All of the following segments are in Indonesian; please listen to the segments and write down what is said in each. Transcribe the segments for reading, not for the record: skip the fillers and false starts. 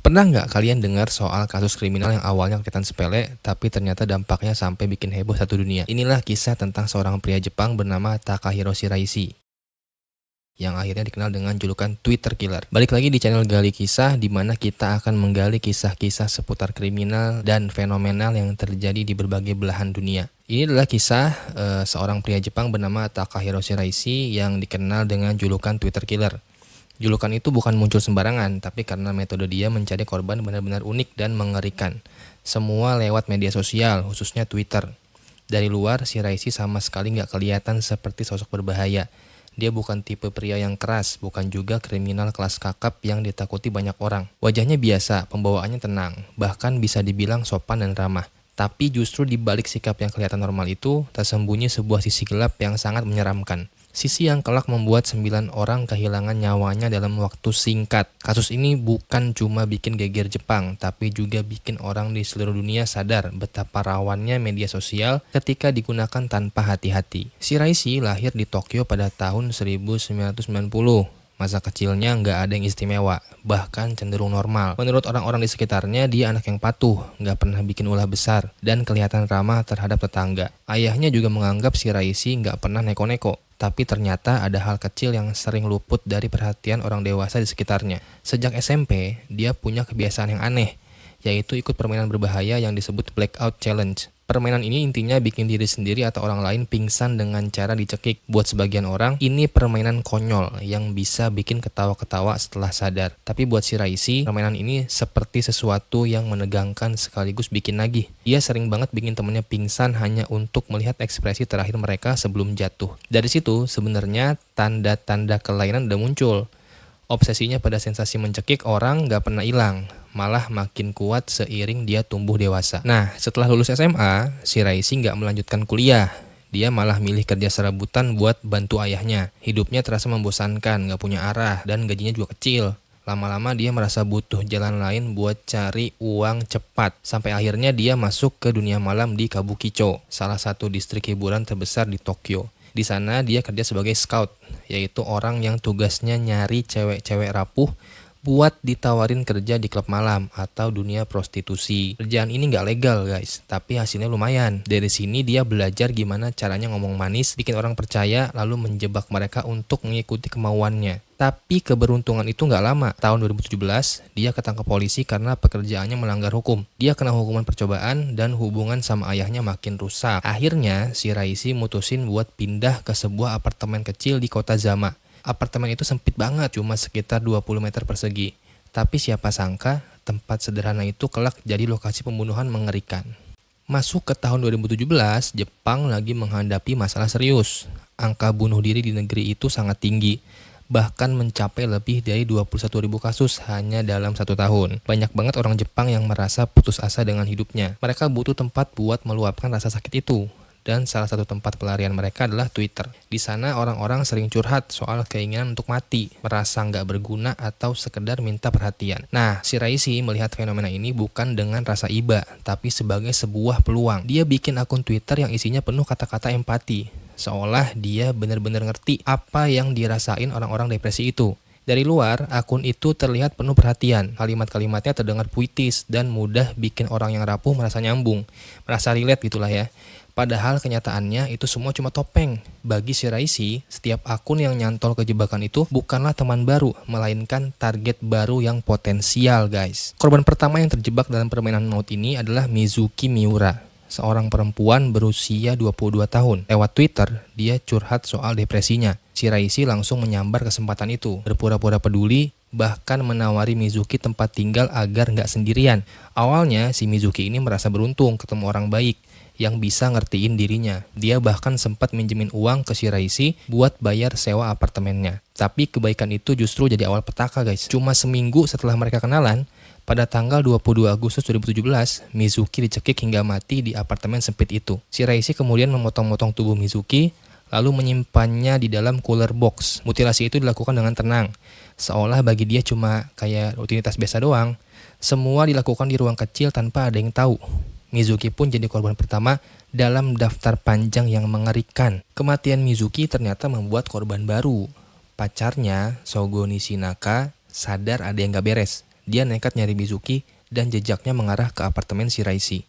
Pernah nggak kalian dengar soal kasus kriminal yang awalnya kelihatan sepele, tapi ternyata dampaknya sampai bikin heboh satu dunia? Inilah kisah tentang seorang pria Jepang bernama Takahiro Shiraishi, yang akhirnya dikenal dengan julukan Twitter Killer. Balik lagi di channel Gali Kisah, di mana kita akan menggali kisah-kisah seputar kriminal dan fenomenal yang terjadi di berbagai belahan dunia. Ini adalah kisah seorang pria Jepang bernama Takahiro Shiraishi yang dikenal dengan julukan Twitter Killer. Julukan itu bukan muncul sembarangan, tapi karena metode dia mencari korban benar-benar unik dan mengerikan. Semua lewat media sosial, khususnya Twitter. Dari luar, Shiraishi sama sekali nggak kelihatan seperti sosok berbahaya. Dia bukan tipe pria yang keras, bukan juga kriminal kelas kakap yang ditakuti banyak orang. Wajahnya biasa, pembawaannya tenang, bahkan bisa dibilang sopan dan ramah. Tapi justru di balik sikap yang kelihatan normal itu, tersembunyi sebuah sisi gelap yang sangat menyeramkan. Sisi yang kelak membuat 9 orang kehilangan nyawanya dalam waktu singkat. Kasus ini bukan cuma bikin geger Jepang, tapi juga bikin orang di seluruh dunia sadar betapa rawannya media sosial ketika digunakan tanpa hati-hati. Shiraishi lahir di Tokyo pada tahun 1990. Masa kecilnya nggak ada yang istimewa, bahkan cenderung normal. Menurut orang-orang di sekitarnya, dia anak yang patuh, nggak pernah bikin ulah besar, dan kelihatan ramah terhadap tetangga. Ayahnya juga menganggap Shiraishi nggak pernah neko-neko. Tapi ternyata ada hal kecil yang sering luput dari perhatian orang dewasa di sekitarnya. Sejak SMP, dia punya kebiasaan yang aneh, yaitu ikut permainan berbahaya yang disebut Blackout Challenge. Permainan ini intinya bikin diri sendiri atau orang lain pingsan dengan cara dicekik. Buat sebagian orang, ini permainan konyol yang bisa bikin ketawa-ketawa setelah sadar. Tapi buat Shiraishi, permainan ini seperti sesuatu yang menegangkan sekaligus bikin nagih. Dia sering banget bikin temennya pingsan hanya untuk melihat ekspresi terakhir mereka sebelum jatuh. Dari situ, sebenarnya tanda-tanda kelainan udah muncul. Obsesinya pada sensasi mencekik orang gak pernah hilang, malah makin kuat seiring dia tumbuh dewasa. Nah, setelah lulus SMA, Shiraishi gak melanjutkan kuliah. Dia malah milih kerja serabutan buat bantu ayahnya. Hidupnya terasa membosankan, gak punya arah, dan gajinya juga kecil. Lama-lama dia merasa butuh jalan lain buat cari uang cepat. Sampai akhirnya dia masuk ke dunia malam di Kabukicho, salah satu distrik hiburan terbesar di Tokyo. Di sana dia kerja sebagai scout, yaitu orang yang tugasnya nyari cewek-cewek rapuh buat ditawarin kerja di klub malam atau dunia prostitusi. Kerjaan ini nggak legal guys, tapi hasilnya lumayan. Dari sini dia belajar gimana caranya ngomong manis, bikin orang percaya, lalu menjebak mereka untuk mengikuti kemauannya. Tapi keberuntungan itu nggak lama. Tahun 2017, dia ketangkep polisi karena pekerjaannya melanggar hukum. Dia kena hukuman percobaan dan hubungan sama ayahnya makin rusak. Akhirnya, Shiraishi mutusin buat pindah ke sebuah apartemen kecil di kota Zama. Apartemen itu sempit banget, cuma sekitar 20 meter persegi. Tapi siapa sangka, tempat sederhana itu kelak jadi lokasi pembunuhan mengerikan. Masuk ke tahun 2017, Jepang lagi menghadapi masalah serius. Angka bunuh diri di negeri itu sangat tinggi, bahkan mencapai lebih dari 21.000 kasus hanya dalam 1 tahun. Banyak banget orang Jepang yang merasa putus asa dengan hidupnya. Mereka butuh tempat buat meluapkan rasa sakit itu. Dan salah satu tempat pelarian mereka adalah Twitter. Di sana orang-orang sering curhat soal keinginan untuk mati, merasa nggak berguna atau sekedar minta perhatian. Nah, Shiraishi melihat fenomena ini bukan dengan rasa iba, tapi sebagai sebuah peluang. Dia bikin akun Twitter yang isinya penuh kata-kata empati, seolah dia benar-benar ngerti apa yang dirasain orang-orang depresi itu. Dari luar, akun itu terlihat penuh perhatian. Kalimat-kalimatnya terdengar puitis dan mudah bikin orang yang rapuh merasa nyambung, merasa relate gitulah ya. Padahal kenyataannya itu semua cuma topeng. Bagi Shiraishi, setiap akun yang nyantol ke jebakan itu bukanlah teman baru, melainkan target baru yang potensial guys. Korban pertama yang terjebak dalam permainan maut ini adalah Mizuki Miura, seorang perempuan berusia 22 tahun. Lewat Twitter, dia curhat soal depresinya. Shiraishi langsung menyambar kesempatan itu, berpura-pura peduli, bahkan menawari Mizuki tempat tinggal agar nggak sendirian. Awalnya, si Mizuki ini merasa beruntung ketemu orang baik yang bisa ngertiin dirinya. Dia bahkan sempat minjemin uang ke Shiraishi buat bayar sewa apartemennya. Tapi kebaikan itu justru jadi awal petaka guys. Cuma seminggu setelah mereka kenalan, pada tanggal 22 Agustus 2017, Mizuki dicekik hingga mati di apartemen sempit itu. Shiraishi kemudian memotong-motong tubuh Mizuki, lalu menyimpannya di dalam cooler box. Mutilasi itu dilakukan dengan tenang, seolah bagi dia cuma kayak rutinitas biasa doang. Semua dilakukan di ruang kecil tanpa ada yang tahu. Mizuki pun jadi korban pertama dalam daftar panjang yang mengerikan. Kematian Mizuki ternyata membuat korban baru. Pacarnya, Sogo Nishinaka, sadar ada yang gak beres. Dia nekat nyari Mizuki dan jejaknya mengarah ke apartemen Shiraishi.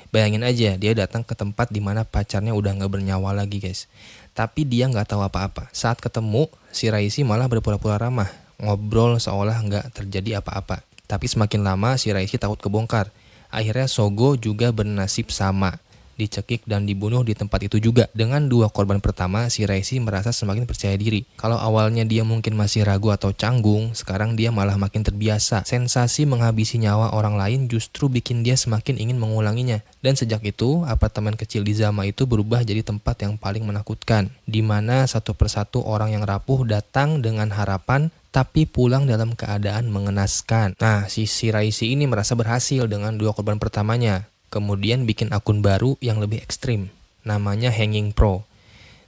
Bayangin aja, dia datang ke tempat di mana pacarnya udah nggak bernyawa lagi guys. Tapi dia nggak tahu apa-apa. Saat ketemu, Shiraishi malah berpura-pura ramah, ngobrol seolah nggak terjadi apa-apa. Tapi semakin lama Shiraishi takut kebongkar. Akhirnya Sogo juga bernasib sama, dicekik dan dibunuh di tempat itu juga. Dengan dua korban pertama, Shiraishi merasa semakin percaya diri. Kalau awalnya dia mungkin masih ragu atau canggung, sekarang dia malah makin terbiasa. Sensasi menghabisi nyawa orang lain justru bikin dia semakin ingin mengulanginya. Dan sejak itu, apartemen kecil di Zama itu berubah jadi tempat yang paling menakutkan, di mana satu persatu orang yang rapuh datang dengan harapan tapi pulang dalam keadaan mengenaskan. Nah, si Shiraishi ini merasa berhasil dengan dua korban pertamanya. Kemudian bikin akun baru yang lebih ekstrim, namanya Hanging Pro.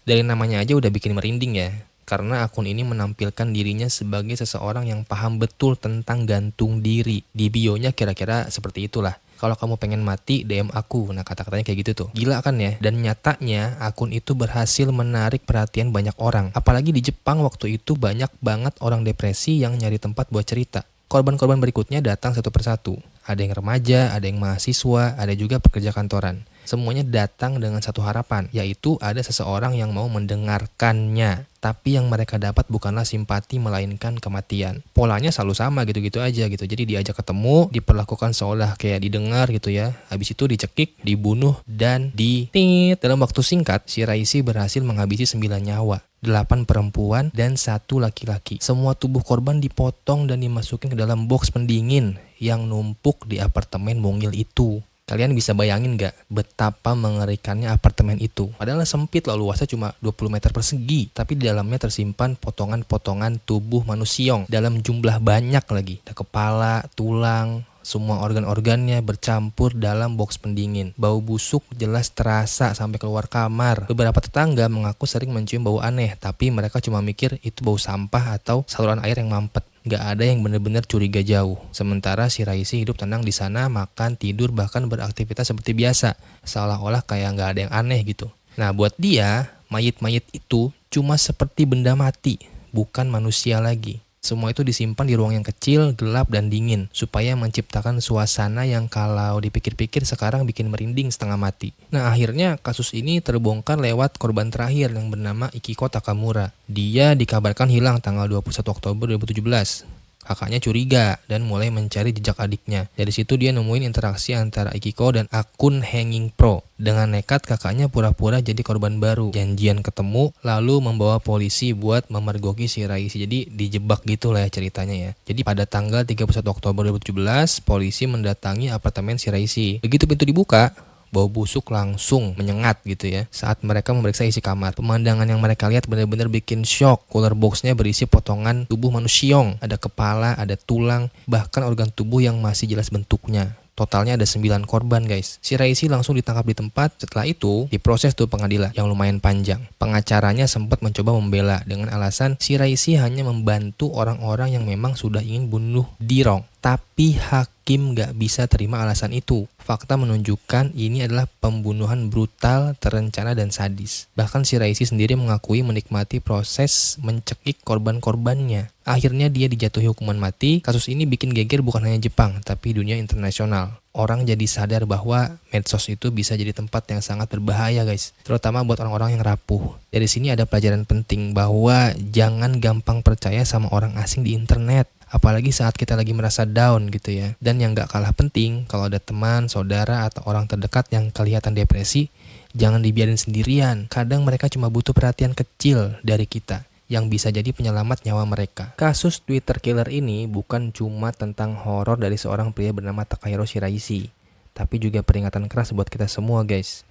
Dari namanya aja udah bikin merinding ya, karena akun ini menampilkan dirinya sebagai seseorang yang paham betul tentang gantung diri. Di bio-nya kira-kira seperti itulah. Kalau kamu pengen mati, DM aku. Nah, kata-katanya kayak gitu tuh. Gila kan ya? Dan nyatanya akun itu berhasil menarik perhatian banyak orang. Apalagi di Jepang waktu itu banyak banget orang depresi yang nyari tempat buat cerita. Korban-korban berikutnya datang satu persatu. Ada yang remaja, ada yang mahasiswa, ada juga pekerja kantoran. Semuanya datang dengan satu harapan, yaitu ada seseorang yang mau mendengarkannya. Tapi yang mereka dapat bukanlah simpati melainkan kematian. Polanya selalu sama gitu-gitu aja gitu. Jadi diajak ketemu, diperlakukan seolah kayak didengar gitu ya. Habis itu dicekik, dibunuh, dan ditit. Dalam waktu singkat, Shiraishi berhasil menghabisi 9 nyawa. 8 perempuan dan 1 laki-laki. Semua tubuh korban dipotong dan dimasukin ke dalam box pendingin yang numpuk di apartemen mungil itu. Kalian bisa bayangin gak betapa mengerikannya apartemen itu? Padahal sempit loh, luasnya cuma 20 meter persegi. Tapi di dalamnya tersimpan potongan-potongan tubuh manusia dalam jumlah banyak lagi. Ada kepala, tulang, semua organ-organnya bercampur dalam box pendingin. Bau busuk jelas terasa sampai keluar kamar. Beberapa tetangga mengaku sering mencium bau aneh, tapi mereka cuma mikir itu bau sampah atau saluran air yang mampet. Gak ada yang benar-benar curiga jauh. Sementara Shiraishi hidup tenang di sana, makan, tidur, bahkan beraktivitas seperti biasa. Seolah-olah kayak gak ada yang aneh gitu. Nah, buat dia, mayit-mayit itu cuma seperti benda mati, bukan manusia lagi. Semua itu disimpan di ruang yang kecil, gelap, dan dingin, supaya menciptakan suasana yang kalau dipikir-pikir sekarang bikin merinding setengah mati. Nah, akhirnya kasus ini terbongkar lewat korban terakhir yang bernama Ikiko Takamura. Dia dikabarkan hilang tanggal 21 Oktober 2017. Kakaknya curiga dan mulai mencari jejak adiknya. Dari situ dia nemuin interaksi antara Ikiko dan akun Hanging Pro. Dengan nekat kakaknya pura-pura jadi korban baru. Janjian ketemu lalu membawa polisi buat memergoki Shiraishi. Jadi dijebak gitu lah ya ceritanya ya. Jadi pada tanggal 31 Oktober 2017 polisi mendatangi apartemen Shiraishi. Begitu pintu dibuka, bau busuk langsung menyengat gitu ya saat mereka memeriksa isi kamar. Pemandangan yang mereka lihat benar-benar bikin shock. Cooler boxnya berisi potongan tubuh manusia, ada kepala, ada tulang, bahkan organ tubuh yang masih jelas bentuknya. Totalnya ada 9 korban guys. Shiraishi langsung ditangkap di tempat. Setelah itu diproses tuh pengadilan yang lumayan panjang. Pengacaranya sempat mencoba membela dengan alasan Shiraishi hanya membantu orang-orang yang memang sudah ingin bunuh Dirong. Tapi hakim gak bisa terima alasan itu. Fakta menunjukkan ini adalah pembunuhan brutal, terencana, dan sadis. Bahkan Shiraishi sendiri mengakui menikmati proses mencekik korban-korbannya. Akhirnya dia dijatuhi hukuman mati. Kasus ini bikin geger bukan hanya Jepang, tapi dunia internasional. Orang jadi sadar bahwa medsos itu bisa jadi tempat yang sangat berbahaya guys. Terutama buat orang-orang yang rapuh. Dari sini ada pelajaran penting bahwa jangan gampang percaya sama orang asing di internet. Apalagi saat kita lagi merasa down gitu ya. Dan yang gak kalah penting, kalau ada teman, saudara, atau orang terdekat yang kelihatan depresi, jangan dibiarin sendirian. Kadang mereka cuma butuh perhatian kecil dari kita yang bisa jadi penyelamat nyawa mereka. Kasus Twitter killer ini bukan cuma tentang horor dari seorang pria bernama Takahiro Shiraishi, tapi juga peringatan keras buat kita semua guys.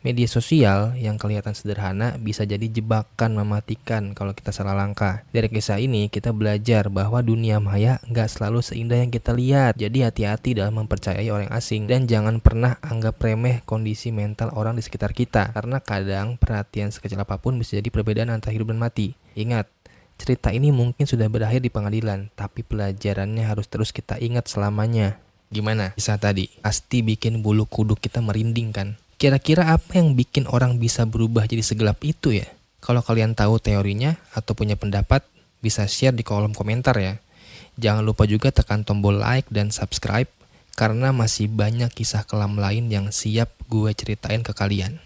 Media sosial yang kelihatan sederhana bisa jadi jebakan mematikan kalau kita salah langkah. Dari kisah ini kita belajar bahwa dunia maya nggak selalu seindah yang kita lihat. Jadi hati-hati dalam mempercayai orang asing dan jangan pernah anggap remeh kondisi mental orang di sekitar kita. Karena kadang perhatian sekecil apapun bisa jadi perbedaan antara hidup dan mati. Ingat, cerita ini mungkin sudah berakhir di pengadilan, tapi pelajarannya harus terus kita ingat selamanya. Gimana kisah tadi? Pasti bikin bulu kuduk kita merinding kan? Kira-kira apa yang bikin orang bisa berubah jadi segelap itu ya? Kalau kalian tahu teorinya atau punya pendapat, bisa share di kolom komentar ya. Jangan lupa juga tekan tombol like dan subscribe, karena masih banyak kisah kelam lain yang siap gue ceritain ke kalian.